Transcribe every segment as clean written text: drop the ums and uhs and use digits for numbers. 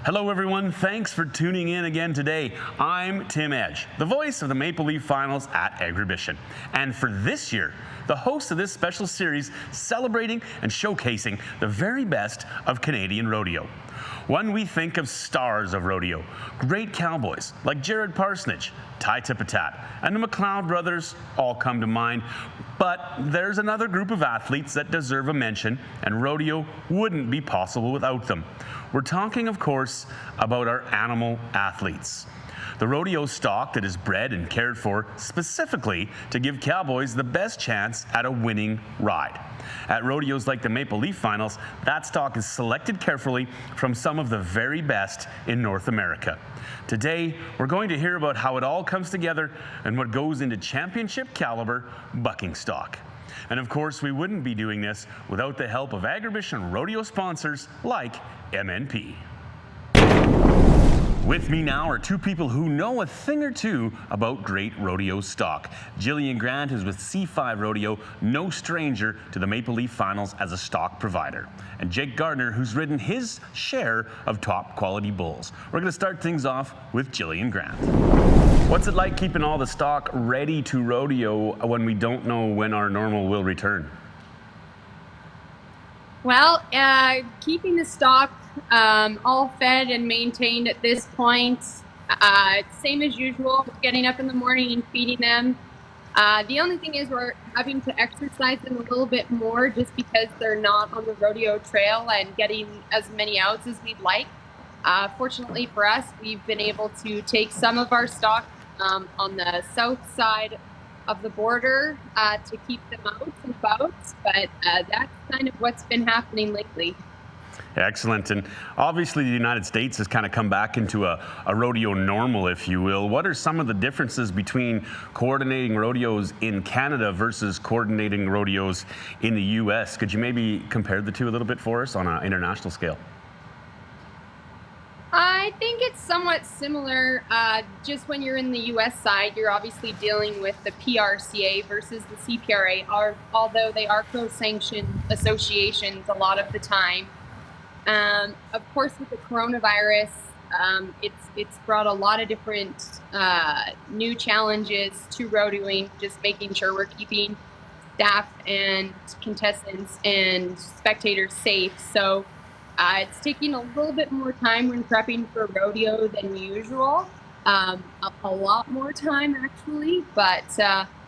Hello everyone, thanks for tuning in again today. I'm Tim Edge, the voice of the Maple Leaf Finals at Agribition. And for this year, the host of this special series celebrating and showcasing the very best of Canadian rodeo. When we think of stars of rodeo, great cowboys like Jared Parsonage, Ty Tipatat, and the McLeod brothers all come to mind. But there's another group of athletes that deserve a mention, and rodeo wouldn't be possible without them. We're talking, of course, about our animal athletes. The rodeo stock that is bred and cared for specifically to give cowboys the best chance at a winning ride. At rodeos like the Maple Leaf Finals, that stock is selected carefully from some of the very best in North America. Today, we're going to hear about how it all comes together and what goes into championship caliber bucking stock. And of course, we wouldn't be doing this without the help of Agribition rodeo sponsors like MNP. With me now are two people who know a thing or two about great rodeo stock. Jillian Grant is with C5 Rodeo, no stranger to the Maple Leaf Finals as a stock provider. And Jake Gardner, who's ridden his share of top quality bulls. We're going to start things off with Jillian Grant. What's it like keeping all the stock ready to rodeo when we don't know when our normal will return? Well, keeping the stock all fed and maintained at this point, same as usual, getting up in the morning and feeding them. The only thing is we're having to exercise them a little bit more just because they're not on the rodeo trail and getting as many outs as we'd like. Fortunately for us, we've been able to take some of our stock on the south side of the border to keep them out and about, but that's kind of what's been happening lately. Excellent. And obviously the United States has kind of come back into a rodeo normal, if you will. What are some of the differences between coordinating rodeos in Canada versus coordinating rodeos in the US? Could you maybe compare the two a little bit for us on an international scale? I think it's somewhat similar. Just when you're in the U.S. side, you're obviously dealing with the PRCA versus the CPRA, although they are pro-sanctioned associations a lot of the time. Of course, with the coronavirus, it's brought a lot of different new challenges to rodeoing, just making sure we're keeping staff and contestants and spectators safe. So it's taking a little bit more time when prepping for rodeo than usual, a lot more time actually, but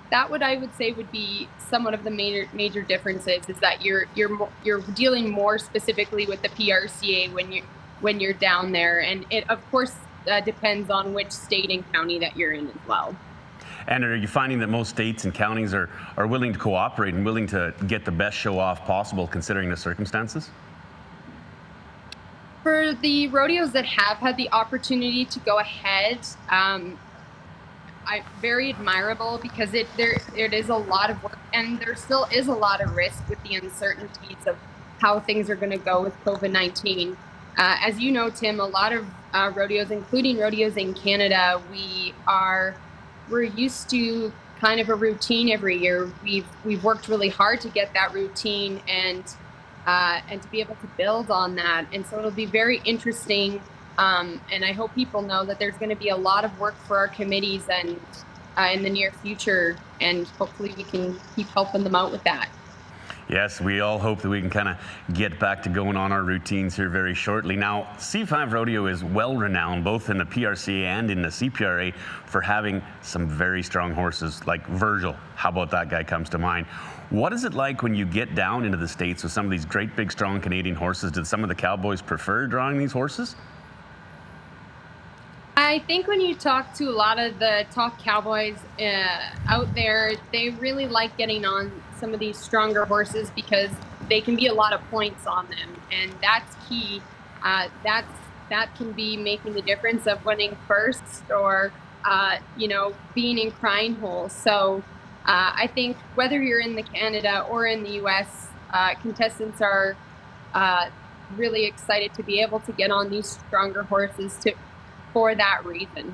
that what I would say would be somewhat of the major differences is that you're dealing more specifically with the PRCA when you're down there, and it of course depends on which state and county that you're in as well. And are you finding that most states and counties are willing to cooperate and willing to get the best show off possible considering the circumstances? For the rodeos that have had the opportunity to go ahead, very admirable because it is a lot of work, and there still is a lot of risk with the uncertainties of how things are going to go with COVID-19. As you know, Tim, a lot of rodeos, including rodeos in Canada, we're used to kind of a routine every year. We've worked really hard to get that routine and to be able to build on that. And so it'll be very interesting. And I hope people know that there's going to be a lot of work for our committees and in the near future, and hopefully we can keep helping them out with that. Yes, we all hope that we can kind of get back to going on our routines here very shortly. Now, C5 Rodeo is well renowned both in the PRCA and in the CPRA for having some very strong horses like Virgil. How about that guy comes to mind? What is it like when you get down into the States with some of these great big strong Canadian horses? Did some of the cowboys prefer drawing these horses? I think when you talk to a lot of the top cowboys out there, they really like getting on some of these stronger horses because they can be a lot of points on them, and that's key. That can be making the difference of winning first or being in crying holes. So I think whether you're in the Canada or in the U.S., contestants are really excited to be able to get on these stronger horses for that reason.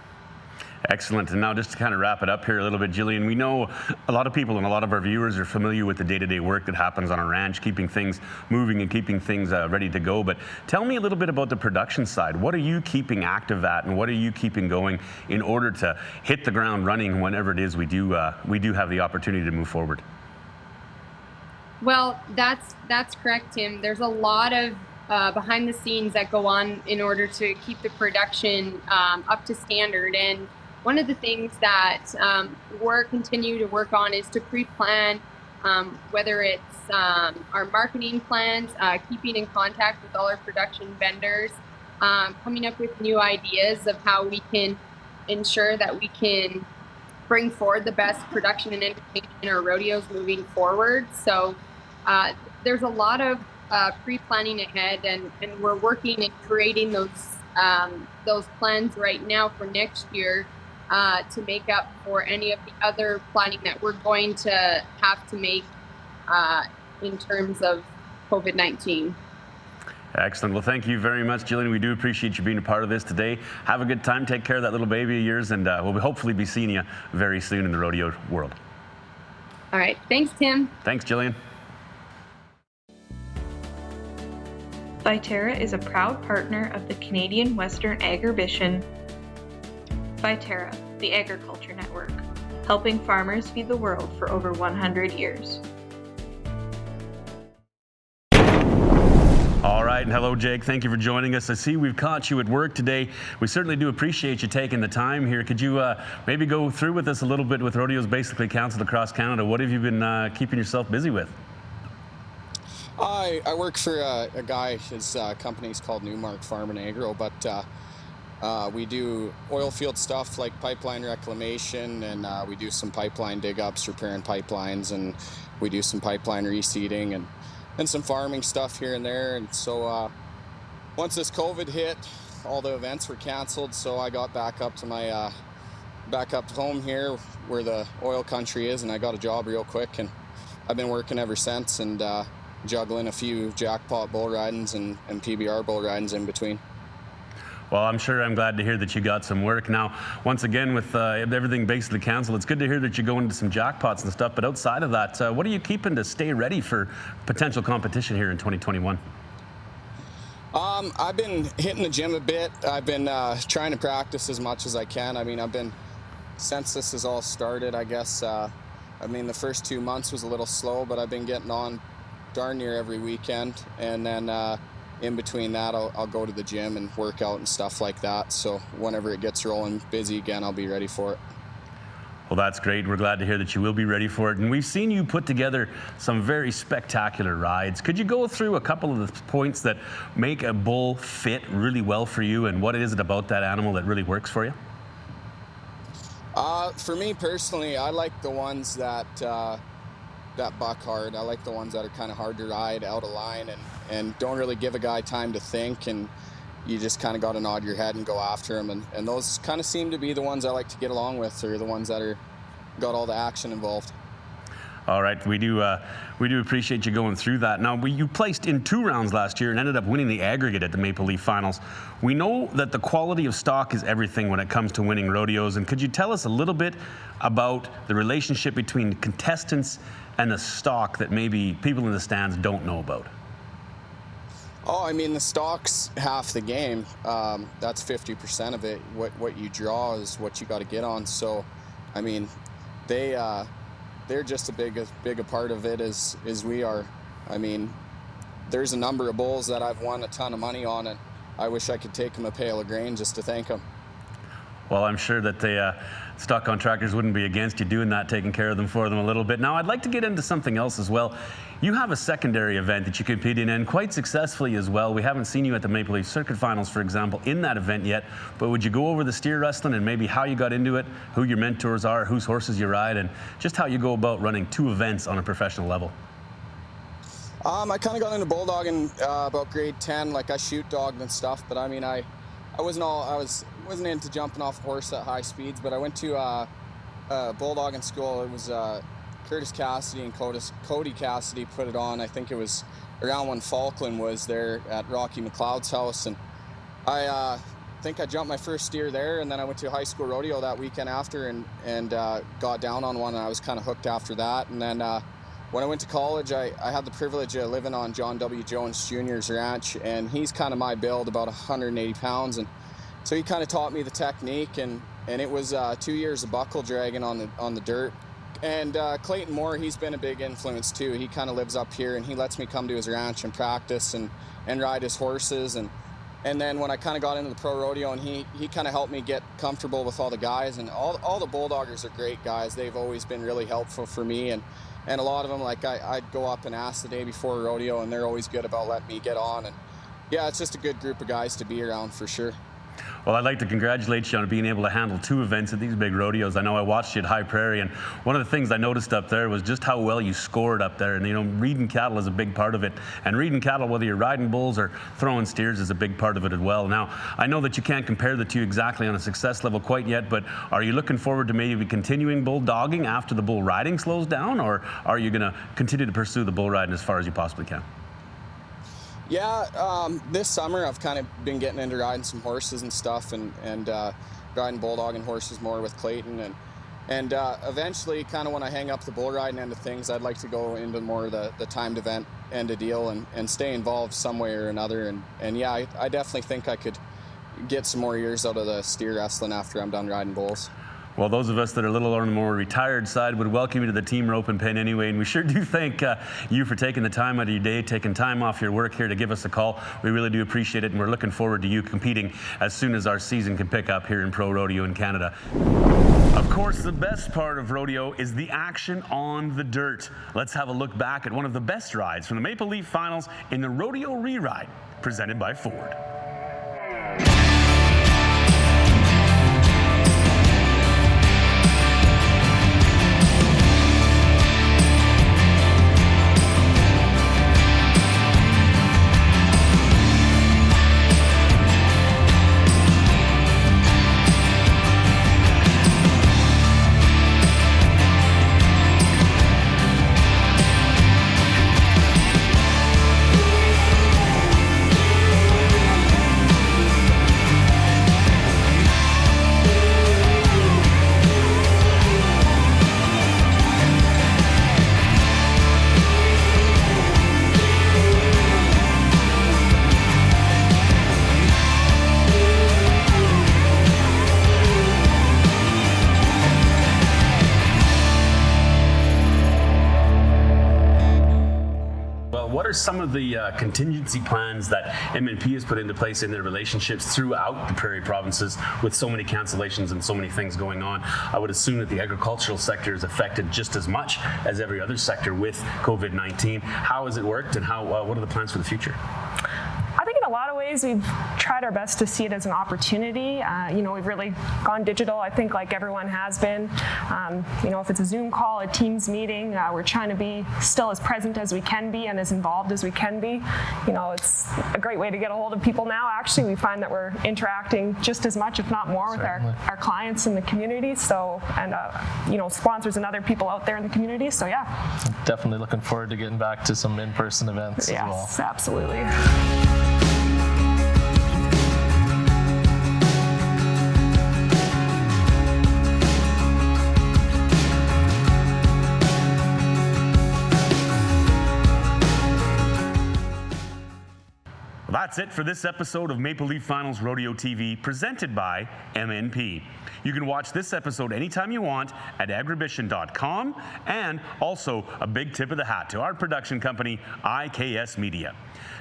Excellent. And now just to kind of wrap it up here a little bit, Jillian, we know a lot of people and a lot of our viewers are familiar with the day-to-day work that happens on a ranch, keeping things moving and keeping things ready to go. But tell me a little bit about the production side. What are you keeping active at, and what are you keeping going in order to hit the ground running whenever it is we do have the opportunity to move forward? Well, that's correct, Tim. There's a lot of behind the scenes that go on in order to keep the production up to standard. And one of the things that we're continue to work on is to pre-plan, whether it's our marketing plans, keeping in contact with all our production vendors, coming up with new ideas of how we can ensure that we can bring forward the best production and entertainment in our rodeos moving forward. So there's a lot of pre-planning ahead, and we're working and creating those plans right now for next year to make up for any of the other planning that we're going to have to make in terms of COVID-19. Excellent. Well, thank you very much, Jillian. We do appreciate you being a part of this today. Have a good time. Take care of that little baby of yours, and we'll hopefully be seeing you very soon in the rodeo world. All right. Thanks, Tim. Thanks, Jillian. Viterra is a proud partner of the Canadian Western Agribition. Viterra, the Agriculture Network, helping farmers feed the world for over 100 years. All right, and hello, Jake. Thank you for joining us. I see we've caught you at work today. We certainly do appreciate you taking the time here. Could you maybe go through with us a little bit with rodeos basically counseled across Canada? What have you been keeping yourself busy with? I work for a guy, his company's called Newmark Farm and Agro, but we do oil field stuff like pipeline reclamation, and we do some pipeline dig-ups, repairing pipelines, and we do some pipeline reseeding and some farming stuff here and there. And so once this COVID hit, all the events were canceled, so I got back up to my back up home here where the oil country is, and I got a job real quick, and I've been working ever since, and juggling a few jackpot bull ridings and PBR bull ridings in between. Well, I'm glad to hear that you got some work. Now, once again, with everything basically canceled, it's good to hear that you go into some jackpots and stuff, but outside of that, what are you keeping to stay ready for potential competition here in 2021? I've been hitting the gym a bit. I've been trying to practice as much as I can. I mean, since this has all started, I guess, the first 2 months was a little slow, but I've been getting on darn near every weekend, and then in between that I'll go to the gym and work out and stuff like that. So whenever it gets rolling busy again, I'll be ready for it. Well, that's great. We're glad to hear that you will be ready for it. And we've seen you put together some very spectacular rides. Could you go through a couple of the points that make a bull fit really well for you, and what is it about that animal that really works for you? For me personally, I like the ones that buck hard. I like the ones that are kind of hard to ride, out of line, and don't really give a guy time to think, and you just kind of got to nod your head and go after them. And those kind of seem to be the ones I like to get along with, or the ones that are got all the action involved. All right, we do appreciate you going through that. Now, you placed in 2 rounds last year and ended up winning the aggregate at the Maple Leaf Finals. We know that the quality of stock is everything when it comes to winning rodeos. And could you tell us a little bit about the relationship between contestants and the stock that maybe people in the stands don't know about? Oh, the stock's half the game. That's 50% of it. What you draw is what you got to get on. So, they're just as big a part of it as we are. There's a number of bulls that I've won a ton of money on, and I wish I could take them a pail of grain just to thank them. Well, I'm sure that the stock contractors wouldn't be against you doing that, taking care of them for them a little bit. Now, I'd like to get into something else as well. You have a secondary event that you compete in quite successfully as well. We haven't seen you at the Maple Leaf Circuit Finals, for example, in that event yet, but would you go over the steer wrestling and maybe how you got into it, who your mentors are, whose horses you ride, and just how you go about running 2 events on a professional level? I kind of got into bulldogging about grade 10. Like, I shoot dogged and stuff, but I wasn't into jumping off a horse at high speeds, but I went to bulldogging school. It was Curtis Cassidy and Cody Cassidy put it on. I think it was around when Falkland was there at Rocky McLeod's house, and I think I jumped my first steer there, and then I went to a high school rodeo that weekend after and got down on one, and I was kind of hooked after that. And then when I went to college, I had the privilege of living on John W. Jones Jr.'s ranch, and he's kind of my build, about 180 pounds. And so he kind of taught me the technique, and it was 2 years of buckle dragging on the dirt. And Clayton Moore, he's been a big influence too. He kind of lives up here, and he lets me come to his ranch and practice and ride his horses. And then when I kind of got into the pro rodeo, and he kind of helped me get comfortable with all the guys, and all the bulldoggers are great guys. They've always been really helpful for me, and a lot of them, like I'd go up and ask the day before a rodeo, and they're always good about letting me get on. And yeah, it's just a good group of guys to be around for sure. Well, I'd like to congratulate you on being able to handle 2 events at these big rodeos. I know I watched you at High Prairie, and one of the things I noticed up there was just how well you scored up there. And, you know, reading cattle is a big part of it. And reading cattle, whether you're riding bulls or throwing steers, is a big part of it as well. Now, I know that you can't compare the two exactly on a success level quite yet, but are you looking forward to maybe continuing bulldogging after the bull riding slows down, or are you going to continue to pursue the bull riding as far as you possibly can? Yeah, this summer I've kind of been getting into riding some horses and stuff, and riding bulldogging horses more with Clayton, and eventually, kind of when I hang up the bull riding end of things, I'd like to go into more of the timed event end of deal and stay involved some way or another. And yeah, I definitely think I could get some more years out of the steer wrestling after I'm done riding bulls. Well, those of us that are a little on the more retired side would welcome you to the team rope and pen anyway, and we sure do thank you for taking the time out of your day, taking time off your work here to give us a call. We really do appreciate it, and we're looking forward to you competing as soon as our season can pick up here in pro rodeo in Canada. Of course, the best part of rodeo is the action on the dirt. Let's have a look back at one of the best rides from the Maple Leaf Finals in the Rodeo Re-Ride, presented by Ford. What are some of the contingency plans that MNP has put into place in their relationships throughout the prairie provinces with so many cancellations and so many things going on? I would assume that the agricultural sector is affected just as much as every other sector with COVID-19. How has it worked, and what are the plans for the future? I think in a lot of ways we've tried our best to see it as an opportunity. We've really gone digital, I think, like everyone has been. If it's a Zoom call, a Teams meeting, we're trying to be still as present as we can be and as involved as we can be. It's a great way to get a hold of people now. Actually, we find that we're interacting just as much, if not more, with our clients in the community. So, and sponsors and other people out there in the community. So yeah. Definitely looking forward to getting back to some in-person events as well. Yes, absolutely. That's it for this episode of Maple Leaf Finals Rodeo TV, presented by MNP. You can watch this episode anytime you want at agribition.com, and also a big tip of the hat to our production company, IKS Media.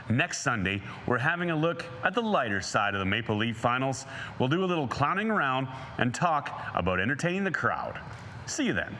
Next Sunday, we're having a look at the lighter side of the Maple Leaf Finals. We'll do a little clowning around and talk about entertaining the crowd. See you then.